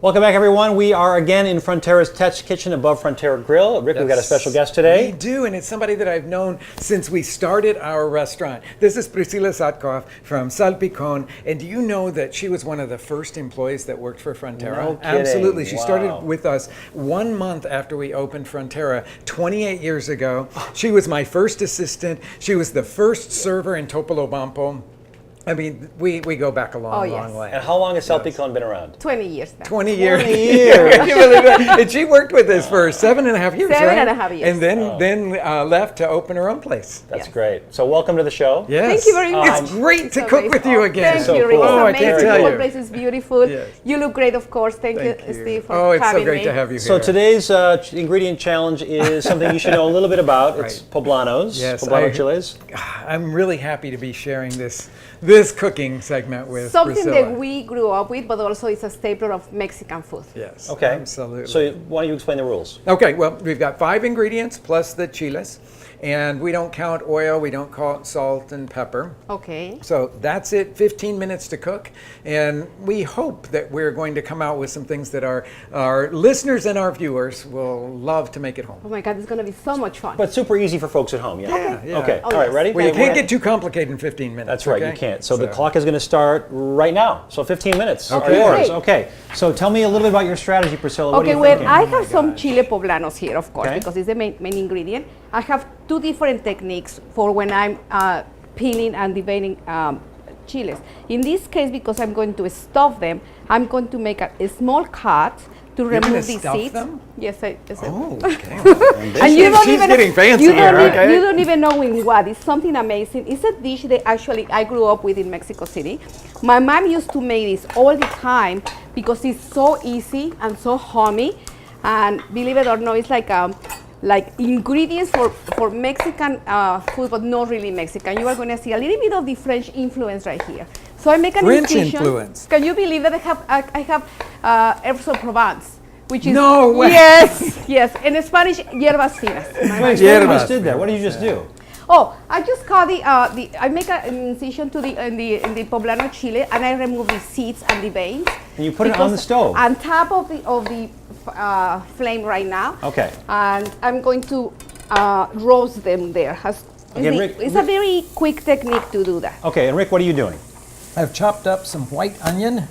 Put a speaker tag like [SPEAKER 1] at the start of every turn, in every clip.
[SPEAKER 1] Welcome back, everyone. We are again in Frontera's Test Kitchen above Frontera Grill. Rick, we've got a special guest today.
[SPEAKER 2] We do, and it's somebody that I've known since we started our restaurant. This is Priscilla Satkov from Salpicon, and do you know that she was one of the first employees that worked for Frontera?
[SPEAKER 1] No kidding.
[SPEAKER 2] Absolutely. She
[SPEAKER 1] Wow.
[SPEAKER 2] started with us 1 month after we opened Frontera 28 years ago. She was my first assistant. She was the first server in Topolobampo. I mean, we go back a long, long way.
[SPEAKER 1] And how long has Salpicon been around?
[SPEAKER 3] 20 years now.
[SPEAKER 2] 20 years.
[SPEAKER 1] 20 years.
[SPEAKER 2] Can you believe that? And she worked with us for 7.5 years, right?
[SPEAKER 3] 7.5 years.
[SPEAKER 2] And then left to open her own place.
[SPEAKER 1] That's
[SPEAKER 3] Yes.
[SPEAKER 1] great. So welcome to the show.
[SPEAKER 2] Yes.
[SPEAKER 3] Thank you very much.
[SPEAKER 2] It's great to
[SPEAKER 3] So
[SPEAKER 2] cook
[SPEAKER 3] great.
[SPEAKER 2] with you again.
[SPEAKER 3] Thank
[SPEAKER 1] So
[SPEAKER 3] you, Rick.
[SPEAKER 1] cool.
[SPEAKER 3] It's
[SPEAKER 2] Oh, I
[SPEAKER 3] amazing.
[SPEAKER 2] can't
[SPEAKER 3] The
[SPEAKER 2] tell
[SPEAKER 3] whole
[SPEAKER 2] you.
[SPEAKER 3] place is beautiful.
[SPEAKER 2] Yes.
[SPEAKER 3] You look great, of course. Thank you, Steve, for
[SPEAKER 2] Oh, it's so
[SPEAKER 3] having
[SPEAKER 2] great
[SPEAKER 3] me.
[SPEAKER 2] to have you here.
[SPEAKER 1] So today's ingredient challenge is something you should know a little bit about. It's
[SPEAKER 2] Right.
[SPEAKER 1] Poblanos,
[SPEAKER 2] Yes,
[SPEAKER 1] Poblano chiles.
[SPEAKER 2] I'm really happy to be sharing this cooking segment with
[SPEAKER 3] Something
[SPEAKER 2] Priscilla.
[SPEAKER 3] that we grew up with, but also it's a staple of Mexican food.
[SPEAKER 2] Yes,
[SPEAKER 1] Okay.
[SPEAKER 2] absolutely.
[SPEAKER 1] So why don't you explain the rules?
[SPEAKER 2] Okay, well, we've got 5 ingredients plus the chiles, and we don't count oil, we don't count salt and pepper.
[SPEAKER 3] Okay.
[SPEAKER 2] So that's it, 15 minutes to cook, and we hope that we're going to come out with some things that our listeners and our viewers will love to make at home.
[SPEAKER 3] Oh my God, it's going to be so much fun.
[SPEAKER 1] But super easy for folks at home, yeah?
[SPEAKER 2] Yeah.
[SPEAKER 1] Okay,
[SPEAKER 3] Oh,
[SPEAKER 1] all right,
[SPEAKER 3] yes.
[SPEAKER 1] ready?
[SPEAKER 2] Well, you
[SPEAKER 3] Okay,
[SPEAKER 2] can't
[SPEAKER 3] ready.
[SPEAKER 2] get too complicated in 15 minutes.
[SPEAKER 1] That's right,
[SPEAKER 2] okay?
[SPEAKER 1] you can't. So the clock is going to start right now. So 15 minutes are
[SPEAKER 2] Okay.
[SPEAKER 1] yours.
[SPEAKER 3] Great.
[SPEAKER 1] Okay, so tell me a little bit about your strategy, Priscilla. What are
[SPEAKER 3] Okay,
[SPEAKER 1] you
[SPEAKER 3] well,
[SPEAKER 1] thinking?
[SPEAKER 3] I have some chile poblanos here, of course,
[SPEAKER 1] Okay.
[SPEAKER 3] because it's the main ingredient. I have 2 different techniques for when I'm peeling and deveining chiles. In this case, because I'm going to stuff them, I'm going to make a small cut to
[SPEAKER 2] You're gonna
[SPEAKER 3] remove the
[SPEAKER 2] stuff
[SPEAKER 3] seeds.
[SPEAKER 2] them?
[SPEAKER 3] Yes, yes.
[SPEAKER 2] Oh, okay.
[SPEAKER 3] And you don't
[SPEAKER 2] She's
[SPEAKER 3] even
[SPEAKER 2] getting fancy
[SPEAKER 3] you don't
[SPEAKER 2] here,
[SPEAKER 3] even,
[SPEAKER 2] okay?
[SPEAKER 3] you don't even know in what. It's something amazing. It's a dish that actually I grew up with in Mexico City. My mom used to make this all the time because it's so easy and so homey. And believe it or not, it's like ingredients for Mexican food, but not really Mexican. You are going to see a little bit of the French influence right here. So I make an
[SPEAKER 2] French
[SPEAKER 3] incision.
[SPEAKER 2] influence.
[SPEAKER 3] Can you believe that I have herbs of Provence, which is
[SPEAKER 2] No way.
[SPEAKER 3] yes. In Spanish, hierbas finas.
[SPEAKER 1] Wait, what
[SPEAKER 2] Yeah,
[SPEAKER 1] you
[SPEAKER 2] but-
[SPEAKER 1] just did there? What did you just do?
[SPEAKER 3] Oh, I just cut I make an incision to in the poblano chile, and I remove the seeds and the veins.
[SPEAKER 1] And you put it on the stove?
[SPEAKER 3] On top of the flame right now.
[SPEAKER 1] Okay.
[SPEAKER 3] And I'm going to roast them there.
[SPEAKER 1] Again, Rick-
[SPEAKER 3] It's a very quick technique to do that.
[SPEAKER 1] Okay, and Rick, what are you doing?
[SPEAKER 2] I've chopped up some white onion,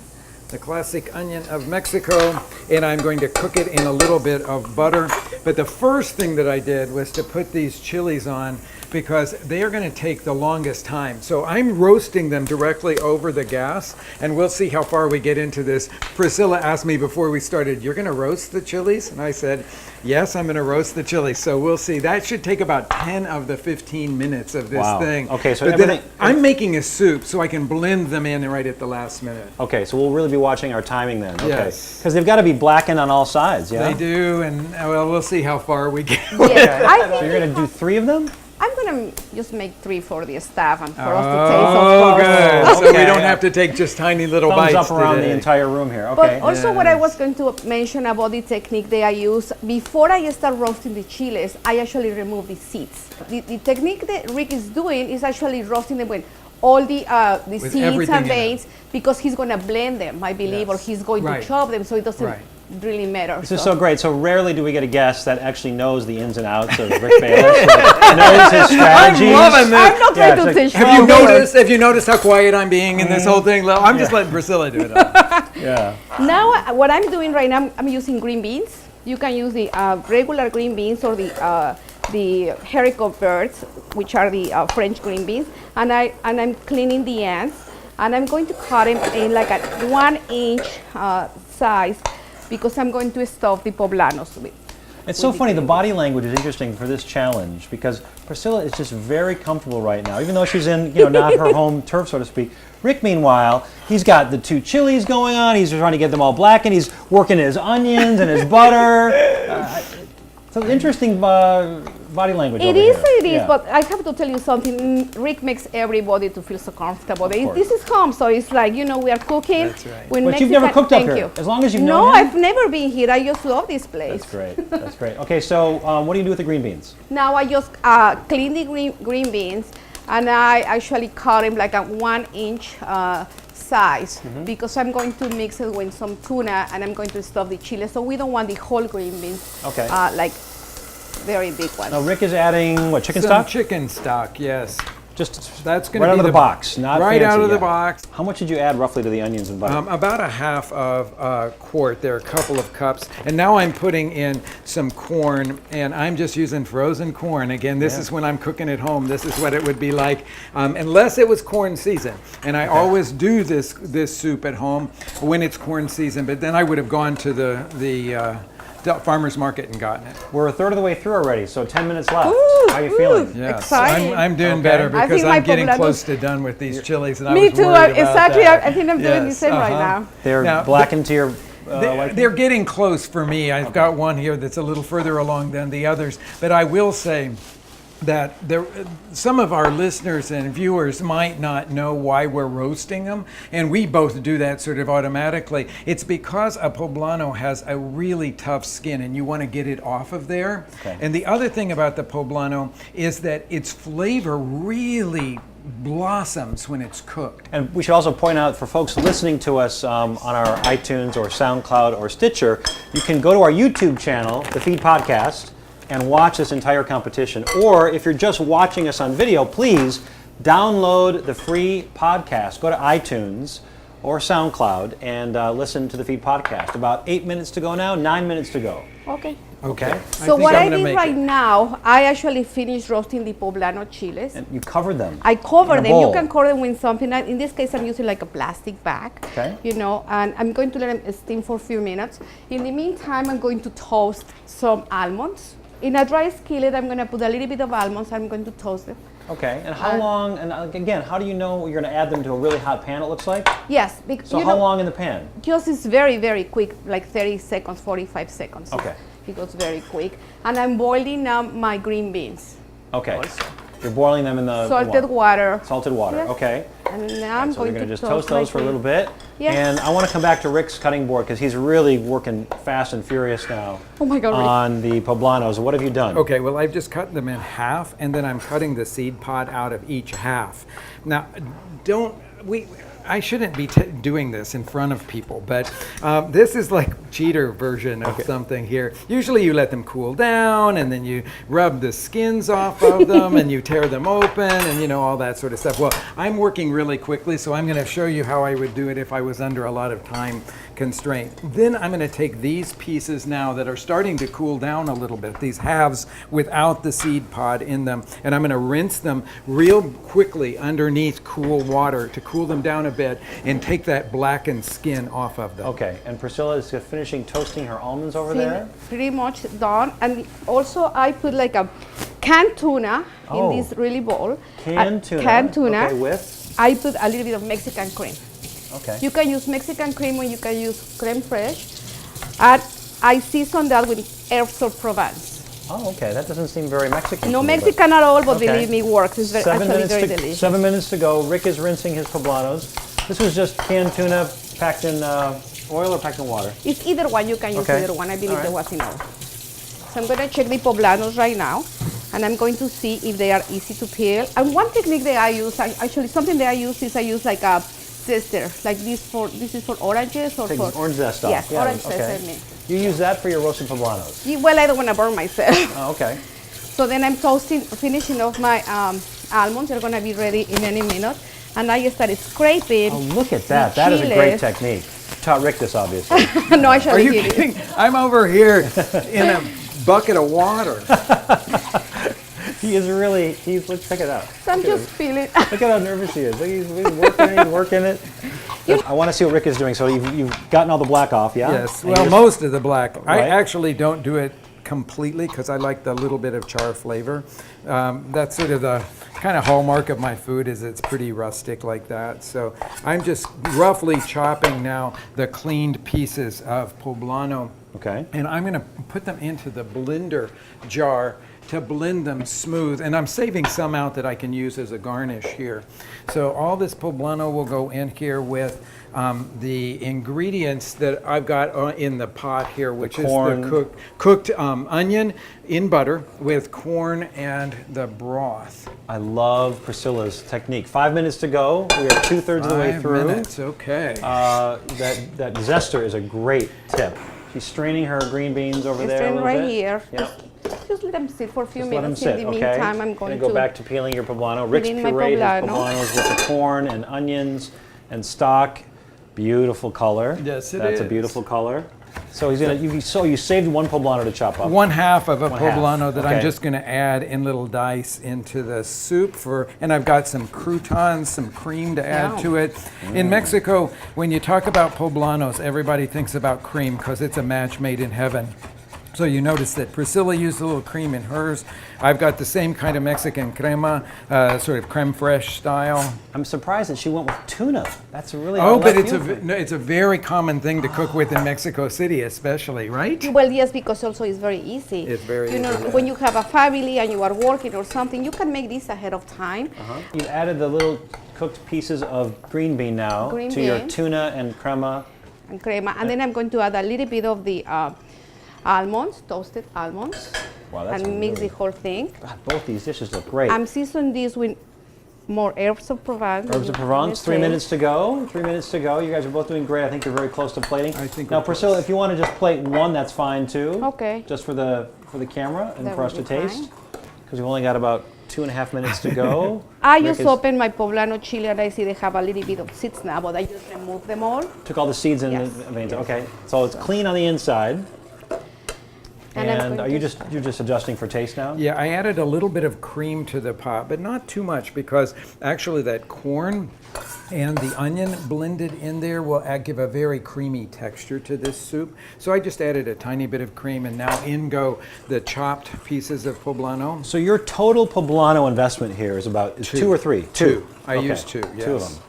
[SPEAKER 2] the classic onion of Mexico, and I'm going to cook it in a little bit of butter. But the first thing that I did was to put these chilies on because they are going to take the longest time. So I'm roasting them directly over the gas, and we'll see how far we get into this. Priscilla asked me before we started, "You're going to roast the chilies?" And I said, "Yes, I'm going to roast the chilies." So we'll see. That should take about 10 of the 15 minutes of this
[SPEAKER 1] Wow.
[SPEAKER 2] thing.
[SPEAKER 1] Okay, so
[SPEAKER 2] but then
[SPEAKER 1] everything-
[SPEAKER 2] I'm making a soup so I can blend them in right at the last minute.
[SPEAKER 1] Okay, so we'll really be watching our timing then. Okay.
[SPEAKER 2] Yes.
[SPEAKER 1] Because they've got to be blackened on all sides, yeah?
[SPEAKER 2] They do, and well, we'll see how far we get.
[SPEAKER 3] Yes, I
[SPEAKER 1] So you're going to do 3 of them?
[SPEAKER 3] I'm going to just make 3 for the staff and for us
[SPEAKER 2] Oh,
[SPEAKER 3] to taste, of course.
[SPEAKER 2] good. So we
[SPEAKER 1] Okay.
[SPEAKER 2] don't have to take just tiny little
[SPEAKER 1] Thumbs
[SPEAKER 2] bites
[SPEAKER 1] up around
[SPEAKER 2] today.
[SPEAKER 1] the entire room here.
[SPEAKER 3] But
[SPEAKER 1] Okay.
[SPEAKER 3] also what I was going to mention about the technique that I use, before I start roasting the chiles, I actually remove the seeds. The technique that Rick is doing is actually roasting them with all the
[SPEAKER 2] With
[SPEAKER 3] seeds
[SPEAKER 2] everything
[SPEAKER 3] and
[SPEAKER 2] in it.
[SPEAKER 3] veins, because he's going to blend them, I believe, or
[SPEAKER 2] Yes.
[SPEAKER 3] he's going
[SPEAKER 2] Right.
[SPEAKER 3] to chop them, so it doesn't
[SPEAKER 2] Right.
[SPEAKER 3] really matter.
[SPEAKER 1] This is so great. So rarely do we get a guest that actually knows the ins and outs of Rick Bayless, knows his strategies.
[SPEAKER 2] I'm loving this.
[SPEAKER 3] I'm not
[SPEAKER 1] Yeah,
[SPEAKER 3] trying to
[SPEAKER 1] it's like-
[SPEAKER 3] teach
[SPEAKER 2] Have you noticed? Have you noticed how quiet I'm being in this whole thing? I'm just letting Priscilla do it all.
[SPEAKER 1] Yeah.
[SPEAKER 3] Now, what I'm doing right now, I'm using green beans. You can use the regular green beans or the haricot birds, which are the French green beans, and I'm cleaning the ends, and I'm going to cut them in like a 1-inch size, because I'm going to stuff the poblanos with.
[SPEAKER 1] It's so funny, the body language is interesting for this challenge because Priscilla is just very comfortable right now, even though she's in, not her home turf, so to speak. Rick, meanwhile, he's got the 2 chilies going on, he's trying to get them all blackened, he's working his onions and his butter. So interesting body language
[SPEAKER 3] It
[SPEAKER 1] over
[SPEAKER 3] is,
[SPEAKER 1] here.
[SPEAKER 3] it is,
[SPEAKER 1] Yeah.
[SPEAKER 3] but I have to tell you something. Rick makes everybody to feel so comfortable.
[SPEAKER 1] course.
[SPEAKER 3] This is home, so it's like, we are cooking.
[SPEAKER 2] That's right.
[SPEAKER 3] With
[SPEAKER 1] But you've never cooked up
[SPEAKER 3] Thank
[SPEAKER 1] here,
[SPEAKER 3] you.
[SPEAKER 1] as long as you've
[SPEAKER 3] No,
[SPEAKER 1] known him?
[SPEAKER 3] I've never been here. I just love this place.
[SPEAKER 1] That's great, that's great. Okay, so what do you do with the green beans?
[SPEAKER 3] Now I just clean the green beans, and I actually cut them like a 1-inch size because I'm going to mix it with some tuna and I'm going to stuff the chili. So we don't want the whole green beans,
[SPEAKER 1] Okay.
[SPEAKER 3] like very big ones.
[SPEAKER 1] Now Rick is adding what, chicken
[SPEAKER 2] Some
[SPEAKER 1] stock?
[SPEAKER 2] chicken stock, yes.
[SPEAKER 1] Just
[SPEAKER 2] That's going
[SPEAKER 1] right
[SPEAKER 2] to be
[SPEAKER 1] out of the box, not
[SPEAKER 2] right out
[SPEAKER 1] fancy
[SPEAKER 2] of the
[SPEAKER 1] yet.
[SPEAKER 2] box.
[SPEAKER 1] How much did you add roughly to the onions and butter?
[SPEAKER 2] About a half of a quart. There are a couple of cups. And now I'm putting in some corn, and I'm just using frozen corn. Again, this is when I'm cooking at home. This is what it would be like, unless it was corn season. And I always do this soup at home when it's corn season, but then I would have gone to the farmer's market and gotten it.
[SPEAKER 1] We're a third of the way through already, so 10 minutes left.
[SPEAKER 3] Ooh,
[SPEAKER 1] How are you feeling?
[SPEAKER 2] Yes,
[SPEAKER 3] Exciting.
[SPEAKER 2] I'm doing
[SPEAKER 1] Okay.
[SPEAKER 2] better
[SPEAKER 3] I
[SPEAKER 2] because
[SPEAKER 3] think my
[SPEAKER 2] I'm getting
[SPEAKER 3] Poblano-
[SPEAKER 2] close to done with these chilies, and I
[SPEAKER 3] Me
[SPEAKER 2] was
[SPEAKER 3] too.
[SPEAKER 2] worried about
[SPEAKER 3] Exactly.
[SPEAKER 2] that.
[SPEAKER 3] I think I'm doing the
[SPEAKER 2] Yes,
[SPEAKER 3] same right now.
[SPEAKER 1] They're
[SPEAKER 2] Now,
[SPEAKER 1] blackened to your liking?
[SPEAKER 2] They're getting close for me. I've got one here that's a little further along than the others, but I will say that some of our listeners and viewers might not know why we're roasting them, and we both do that sort of automatically. It's because a poblano has a really tough skin, and you want to get it off of there.
[SPEAKER 1] Okay.
[SPEAKER 2] And the other thing about the poblano is that its flavor really blossoms when it's cooked.
[SPEAKER 1] And we should also point out for folks listening to us on our iTunes or SoundCloud or Stitcher, you can go to our YouTube channel, The Feed Podcast, and watch this entire competition. Or if you're just watching us on video, please download the free podcast. Go to iTunes or SoundCloud and listen to The Feed Podcast. About 8 minutes to go now, 9 minutes to go.
[SPEAKER 3] Okay.
[SPEAKER 1] Okay.
[SPEAKER 3] So what I did right now, I actually finished roasting the poblano chiles.
[SPEAKER 1] And you covered them.
[SPEAKER 3] I cover
[SPEAKER 1] in a
[SPEAKER 3] them.
[SPEAKER 1] bowl.
[SPEAKER 3] You can cover them with something. In this case, I'm using like a plastic bag.
[SPEAKER 1] Okay.
[SPEAKER 3] You know, and I'm going to let them steam for a few minutes. In the meantime, I'm going to toast some almonds. In a dry skillet, I'm going to put a little bit of almonds. I'm going to toast them.
[SPEAKER 1] Okay. And how long, and again, how do you know you're going to add them to a really hot pan, it looks like?
[SPEAKER 3] Yes. Because,
[SPEAKER 1] So how long in the pan?
[SPEAKER 3] Just it's very, very quick, like 30 seconds, 45 seconds.
[SPEAKER 1] Okay.
[SPEAKER 3] It goes very quick. And I'm boiling now my green beans.
[SPEAKER 1] Okay.
[SPEAKER 3] Also.
[SPEAKER 1] You're boiling them in the
[SPEAKER 3] Salted water.
[SPEAKER 1] Salted water,
[SPEAKER 3] Yes.
[SPEAKER 1] okay.
[SPEAKER 3] And now I'm
[SPEAKER 1] So we're
[SPEAKER 3] going
[SPEAKER 1] going
[SPEAKER 3] to
[SPEAKER 1] to just toast those for a
[SPEAKER 3] my
[SPEAKER 1] little bit.
[SPEAKER 3] Yes.
[SPEAKER 1] And I want to come back to Rick's cutting board because he's really working fast and furious now
[SPEAKER 3] Oh my God, Rick.
[SPEAKER 1] on the poblanos. What have you done?
[SPEAKER 2] Okay, well, I've just cut them in half, and then I'm cutting the seed pod out of each half. Now, I shouldn't be doing this in front of people, but this is like cheater version of something here. Usually you let them cool down, and then you rub the skins off of them, and you tear them open, and you know, all that sort of stuff. Well, I'm working really quickly, so I'm going to show you how I would do it if I was under a lot of time constraint. Then I'm going to take these pieces now that are starting to cool down a little bit, these halves without the seed pod in them, and I'm going to rinse them real quickly underneath cool water to cool them down a bit and take that blackened skin off of them.
[SPEAKER 1] Okay, and Priscilla is finishing toasting her almonds over there.
[SPEAKER 3] Pretty much done. And also I put like a canned tuna
[SPEAKER 1] Oh.
[SPEAKER 3] in this really bowl.
[SPEAKER 1] Canned tuna.
[SPEAKER 3] Canned tuna.
[SPEAKER 1] Okay, with?
[SPEAKER 3] I put a little bit of Mexican cream.
[SPEAKER 1] Okay.
[SPEAKER 3] You can use Mexican cream or you can use creme fraiche. And I season that with herbs of Provence.
[SPEAKER 1] Oh, okay. That doesn't seem very Mexican.
[SPEAKER 3] No
[SPEAKER 1] to me, but-
[SPEAKER 3] Mexican at all, but
[SPEAKER 1] Okay.
[SPEAKER 3] believe me, works. It's actually very delicious.
[SPEAKER 1] 7 minutes to go. Rick is rinsing his poblanos. This was just canned tuna packed in oil or packed in water?
[SPEAKER 3] It's either one. You can use
[SPEAKER 1] Okay.
[SPEAKER 3] either one. I believe
[SPEAKER 1] All right.
[SPEAKER 3] there was enough. So I'm going to check the poblanos right now, and I'm going to see if they are easy to peel. And one technique that I use, actually something that I use like a zester, like this is for oranges or
[SPEAKER 1] Take
[SPEAKER 3] for
[SPEAKER 1] the orange zest off.
[SPEAKER 3] Yes,
[SPEAKER 1] Yeah,
[SPEAKER 3] orange
[SPEAKER 1] okay.
[SPEAKER 3] zest. I mean.
[SPEAKER 1] You use that for your roasted poblanos?
[SPEAKER 3] Well, I don't want to burn myself.
[SPEAKER 1] Oh, okay.
[SPEAKER 3] So then I'm finishing off my almonds. They're going to be ready in any minute. And I started scraping.
[SPEAKER 1] Oh, look at that.
[SPEAKER 3] the
[SPEAKER 1] That is a great
[SPEAKER 3] chiles.
[SPEAKER 1] technique. Taught Rick this, obviously.
[SPEAKER 3] No, actually,
[SPEAKER 2] Are you
[SPEAKER 3] he did.
[SPEAKER 2] kidding? I'm over here in a bucket of water.
[SPEAKER 1] He is really, let's check it out.
[SPEAKER 3] So I'm
[SPEAKER 1] Look at
[SPEAKER 3] just feeling.
[SPEAKER 1] Look at how nervous he is. Look, he's working it. I want to see what Rick is doing. So you've gotten all the black off, yeah?
[SPEAKER 2] Yes,
[SPEAKER 1] And
[SPEAKER 2] well,
[SPEAKER 1] you're-
[SPEAKER 2] most of the black. I
[SPEAKER 1] Right.
[SPEAKER 2] actually don't do it completely because I like the little bit of char flavor. That's sort of the kind of hallmark of my food is it's pretty rustic like that. So I'm just roughly chopping now the cleaned pieces of poblano.
[SPEAKER 1] Okay.
[SPEAKER 2] And I'm going to put them into the blender jar to blend them smooth. And I'm saving some out that I can use as a garnish here. So all this poblano will go in here with the ingredients that I've got in the pot here, which is the cooked onion in butter with corn and the broth.
[SPEAKER 1] I love Priscilla's technique. 5 minutes to go. We are 2/3 of the way through.
[SPEAKER 2] 5 minutes, okay.
[SPEAKER 1] That zester is a great tip. She's straining her green beans over there a little
[SPEAKER 3] right
[SPEAKER 1] bit.
[SPEAKER 3] here.
[SPEAKER 1] Yep.
[SPEAKER 3] Just let them sit for a few
[SPEAKER 1] Just let them
[SPEAKER 3] minutes.
[SPEAKER 1] sit,
[SPEAKER 3] In the
[SPEAKER 1] okay?
[SPEAKER 3] meantime, I'm going
[SPEAKER 1] go
[SPEAKER 3] to
[SPEAKER 1] back to peeling your poblano. Rick's
[SPEAKER 3] put in my
[SPEAKER 1] pureed his
[SPEAKER 3] poblano.
[SPEAKER 1] poblanos with the corn and onions and stock. Beautiful color.
[SPEAKER 2] Yes, it
[SPEAKER 1] That's
[SPEAKER 2] is.
[SPEAKER 1] a beautiful color. So he's gonna. You saved one poblano to chop up.
[SPEAKER 2] 1/2 of a
[SPEAKER 1] One half,
[SPEAKER 2] poblano that I'm
[SPEAKER 1] okay.
[SPEAKER 2] just going to add in little dice into the soup and I've got some croutons, some cream to add
[SPEAKER 3] Yum.
[SPEAKER 2] to it. In Mexico, when you talk about poblanos, everybody thinks about cream because it's a match made in heaven. So you notice that Priscilla used a little cream in hers. I've got the same kind of Mexican crema, sort of creme fraiche style.
[SPEAKER 1] I'm surprised that she went with tuna. That's really
[SPEAKER 2] Oh, but
[SPEAKER 1] left
[SPEAKER 2] it's a very common thing to cook with in Mexico City, especially, right?
[SPEAKER 3] Well, yes, because also it's very easy.
[SPEAKER 2] It's very
[SPEAKER 3] You know,
[SPEAKER 2] easy, yeah.
[SPEAKER 3] when you have a family and you are working or something, you can make this ahead of time.
[SPEAKER 1] You've added the little cooked pieces of green bean now
[SPEAKER 3] Green
[SPEAKER 1] to your
[SPEAKER 3] bean.
[SPEAKER 1] tuna and crema.
[SPEAKER 3] And crema. And then I'm going to add a little bit of the almonds, toasted almonds,
[SPEAKER 1] Wow, that's
[SPEAKER 3] and mix
[SPEAKER 1] really-
[SPEAKER 3] the whole thing.
[SPEAKER 1] God, both these dishes look great.
[SPEAKER 3] I'm seasoning this with more herbs of Provence.
[SPEAKER 1] Herbs of Provence, 3 minutes to go. 3 minutes to go. You guys are both doing great. I think you're very close to plating.
[SPEAKER 2] I think
[SPEAKER 1] now,
[SPEAKER 2] we're
[SPEAKER 1] Priscilla,
[SPEAKER 2] close.
[SPEAKER 1] if you want to just plate one, that's fine too.
[SPEAKER 3] Okay.
[SPEAKER 1] Just for the camera and
[SPEAKER 3] That
[SPEAKER 1] for us to
[SPEAKER 3] would be
[SPEAKER 1] taste,
[SPEAKER 3] fine.
[SPEAKER 1] because we've only got about 2.5 minutes to go.
[SPEAKER 3] I
[SPEAKER 1] Rick
[SPEAKER 3] just
[SPEAKER 1] is-
[SPEAKER 3] opened my poblano chili and I see they have a little bit of seeds now, but I just remove them all.
[SPEAKER 1] Took all the seeds and
[SPEAKER 3] Yes,
[SPEAKER 1] the veins.
[SPEAKER 3] yes.
[SPEAKER 1] Okay, so it's clean on the inside.
[SPEAKER 3] And I'm
[SPEAKER 1] And
[SPEAKER 3] going
[SPEAKER 1] are you
[SPEAKER 3] to-
[SPEAKER 1] you're just adjusting for taste now?
[SPEAKER 2] Yeah, I added a little bit of cream to the pot, but not too much because actually that corn and the onion blended in there will give a very creamy texture to this soup. So I just added a tiny bit of cream and now in go the chopped pieces of poblano.
[SPEAKER 1] So your total poblano investment here is about two or three?
[SPEAKER 2] Two. I
[SPEAKER 1] Okay.
[SPEAKER 2] used two,
[SPEAKER 1] Two of
[SPEAKER 2] yes.
[SPEAKER 1] them.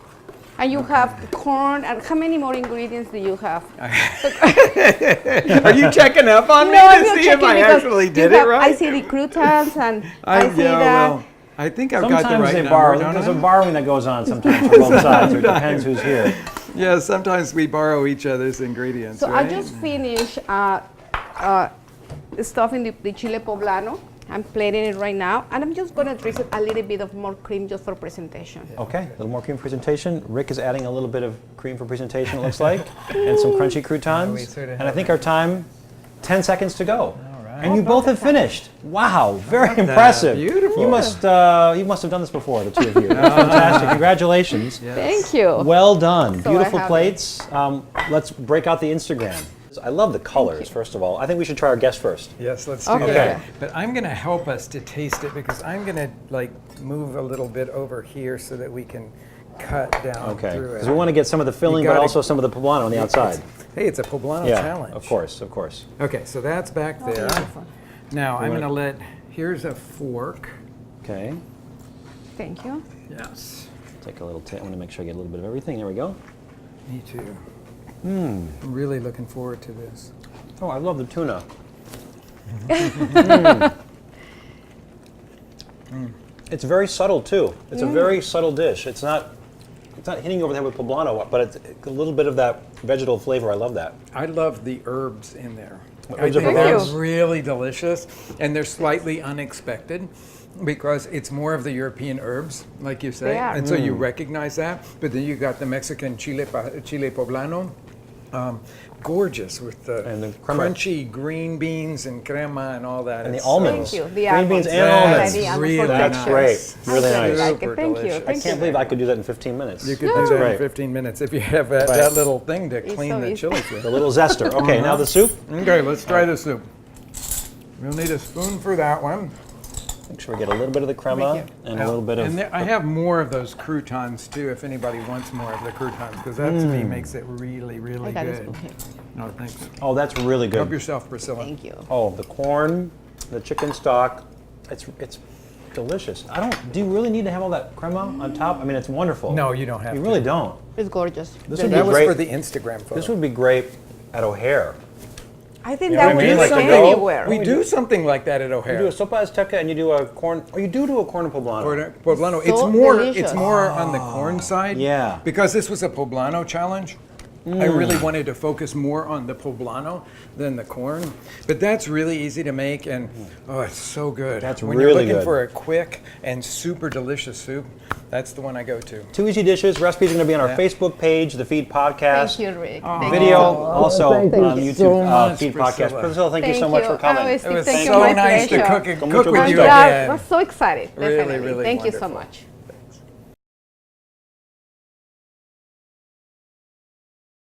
[SPEAKER 3] And you have corn, and how many more ingredients do you have?
[SPEAKER 2] Are you checking up on me
[SPEAKER 3] I'm
[SPEAKER 2] to
[SPEAKER 3] not
[SPEAKER 2] see if
[SPEAKER 3] checking
[SPEAKER 2] I
[SPEAKER 3] because
[SPEAKER 2] actually
[SPEAKER 3] you
[SPEAKER 2] did
[SPEAKER 3] have-
[SPEAKER 2] it right?
[SPEAKER 3] I see the croutons and I see that.
[SPEAKER 2] well, I think I've got the
[SPEAKER 1] Sometimes
[SPEAKER 2] right
[SPEAKER 1] they
[SPEAKER 2] number,
[SPEAKER 1] borrow.
[SPEAKER 2] don't
[SPEAKER 1] There's
[SPEAKER 2] I?
[SPEAKER 1] a borrowing that goes on sometimes from both sides. So it depends who's here.
[SPEAKER 2] Yeah, sometimes we borrow each other's ingredients,
[SPEAKER 3] So
[SPEAKER 2] right?
[SPEAKER 3] I just finished stuffing the chile poblano. I'm plating it right now, and I'm just gonna drizzle a little bit of more cream just for presentation.
[SPEAKER 1] Okay, a little more cream presentation. Rick is adding a little bit of cream for presentation, it looks like, and some crunchy croutons.
[SPEAKER 2] we sort of
[SPEAKER 1] And I think our time, 10 seconds to go.
[SPEAKER 2] right.
[SPEAKER 1] And you both have finished. Wow, very impressive.
[SPEAKER 2] Beautiful.
[SPEAKER 1] You must have done this before, the two of you. That's fantastic. Congratulations.
[SPEAKER 3] Thank you.
[SPEAKER 1] Well done.
[SPEAKER 3] So I
[SPEAKER 1] Beautiful
[SPEAKER 3] have
[SPEAKER 1] plates. Let's break out the Instagram. I love the colors, first of all. I think we should try our guest first.
[SPEAKER 2] Yes, let's do
[SPEAKER 3] Okay.
[SPEAKER 2] that. But I'm going to help us to taste it because I'm going to move a little bit over here so that we can cut down
[SPEAKER 1] Okay,
[SPEAKER 2] through it.
[SPEAKER 1] because we want to get some of the filling, but
[SPEAKER 2] gotta-
[SPEAKER 1] also some of the poblano on the outside.
[SPEAKER 2] Hey, it's a poblano
[SPEAKER 1] Yeah,
[SPEAKER 2] challenge.
[SPEAKER 1] of course, of course.
[SPEAKER 2] Okay, so that's back there.
[SPEAKER 3] Beautiful.
[SPEAKER 2] Now I'm
[SPEAKER 1] wanna-
[SPEAKER 2] going to here's a fork.
[SPEAKER 1] Okay,
[SPEAKER 3] Thank you.
[SPEAKER 2] Yes,
[SPEAKER 1] take a little. I want to make sure I get a little bit of everything. There we go.
[SPEAKER 2] me too. I'm really looking forward to this.
[SPEAKER 1] Oh, I love the tuna. It's very subtle too. It's a very subtle dish. It's not hitting you over the head with poblano, but it's a little bit of that vegetable flavor. I love that.
[SPEAKER 2] I love the herbs in there.
[SPEAKER 1] The
[SPEAKER 2] I
[SPEAKER 1] herbs of
[SPEAKER 2] think
[SPEAKER 1] Provence?
[SPEAKER 2] they're really delicious, and they're slightly unexpected because it's more of the European herbs, like you say,
[SPEAKER 3] They are.
[SPEAKER 2] and so you recognize that. But then you got the Mexican chile poblano, gorgeous with the,
[SPEAKER 1] And the crema.
[SPEAKER 2] crunchy green beans and crema and all that.
[SPEAKER 1] And the
[SPEAKER 2] It's
[SPEAKER 1] almonds.
[SPEAKER 3] Thank you. The
[SPEAKER 1] Green beans
[SPEAKER 3] almonds.
[SPEAKER 1] and
[SPEAKER 3] Yes,
[SPEAKER 1] almonds.
[SPEAKER 3] the almonds
[SPEAKER 2] Really
[SPEAKER 3] for
[SPEAKER 1] That's
[SPEAKER 3] texture.
[SPEAKER 1] great. Really
[SPEAKER 3] I really
[SPEAKER 1] nice.
[SPEAKER 3] like it.
[SPEAKER 2] Super
[SPEAKER 3] Thank you.
[SPEAKER 2] delicious.
[SPEAKER 1] I
[SPEAKER 3] Thank
[SPEAKER 1] can't
[SPEAKER 3] you.
[SPEAKER 1] believe I could do that in 15 minutes.
[SPEAKER 2] You could
[SPEAKER 3] Yeah.
[SPEAKER 2] do that in
[SPEAKER 1] Right.
[SPEAKER 2] 15 minutes if you have that,
[SPEAKER 1] Right.
[SPEAKER 2] that little thing to
[SPEAKER 3] It's
[SPEAKER 2] clean
[SPEAKER 3] so
[SPEAKER 2] the
[SPEAKER 3] easy.
[SPEAKER 2] chili with.
[SPEAKER 1] The little zester. Okay, now the soup.
[SPEAKER 2] Okay, let's try the soup. We'll need a spoon for that one.
[SPEAKER 1] Make sure we get a little bit of the crema
[SPEAKER 3] Thank
[SPEAKER 1] and a little bit of.
[SPEAKER 2] And there, I have more of those croutons too, if anybody wants more of the croutons, because that to me makes it really, really
[SPEAKER 3] I got a
[SPEAKER 2] good.
[SPEAKER 3] spoon here.
[SPEAKER 2] No, thanks.
[SPEAKER 1] Oh, that's really
[SPEAKER 2] Help
[SPEAKER 1] good.
[SPEAKER 2] yourself, Priscilla.
[SPEAKER 3] Thank you.
[SPEAKER 1] Oh, the corn, the chicken stock. It's delicious. Do you really need to have all that crema on top? I mean, it's wonderful.
[SPEAKER 2] No, you don't have
[SPEAKER 1] You
[SPEAKER 2] to.
[SPEAKER 1] really don't.
[SPEAKER 3] It's gorgeous.
[SPEAKER 1] This
[SPEAKER 2] That
[SPEAKER 1] would be
[SPEAKER 2] was
[SPEAKER 1] great.
[SPEAKER 2] for the Instagram photo.
[SPEAKER 1] This would be great at O'Hare.
[SPEAKER 3] I think
[SPEAKER 1] You know
[SPEAKER 3] that
[SPEAKER 1] what I
[SPEAKER 3] would
[SPEAKER 1] mean?
[SPEAKER 3] work
[SPEAKER 1] Like to go-
[SPEAKER 3] anywhere.
[SPEAKER 2] We do something like that at
[SPEAKER 1] You do
[SPEAKER 2] O'Hare.
[SPEAKER 1] a sopa azteca and you do a corn, or you do a corn poblano.
[SPEAKER 2] Poblano.
[SPEAKER 3] So
[SPEAKER 2] It's
[SPEAKER 3] delicious.
[SPEAKER 2] more on the corn side.
[SPEAKER 1] Yeah.
[SPEAKER 2] Because this was a Poblano challenge. I really wanted to focus more on the poblano than the corn, but that's really easy to make, and oh, it's so good.
[SPEAKER 1] That's
[SPEAKER 2] when
[SPEAKER 1] really
[SPEAKER 2] you're looking
[SPEAKER 1] good.
[SPEAKER 2] for a quick and super delicious soup, that's the one I go to.
[SPEAKER 1] 2 easy dishes. Recipes are going to be on our
[SPEAKER 2] Yeah.
[SPEAKER 1] Facebook page, the Feed Podcast.
[SPEAKER 3] Thank you, Rick.
[SPEAKER 1] Video also
[SPEAKER 2] thank
[SPEAKER 1] on
[SPEAKER 2] you
[SPEAKER 1] YouTube,
[SPEAKER 2] so much,
[SPEAKER 1] Feed Podcast.
[SPEAKER 2] Priscilla.
[SPEAKER 1] Priscilla, thank you so much for coming.
[SPEAKER 3] Always
[SPEAKER 2] It was
[SPEAKER 3] thank you,
[SPEAKER 2] so
[SPEAKER 3] my
[SPEAKER 2] nice to
[SPEAKER 3] pleasure.
[SPEAKER 2] cook
[SPEAKER 1] Con
[SPEAKER 2] with
[SPEAKER 1] mucho
[SPEAKER 2] you
[SPEAKER 1] gusto.
[SPEAKER 3] Yeah,
[SPEAKER 2] again.
[SPEAKER 3] I'm so excited.
[SPEAKER 2] Really,
[SPEAKER 3] Definitely.
[SPEAKER 2] really
[SPEAKER 3] Thank you so
[SPEAKER 2] wonderful.
[SPEAKER 3] much.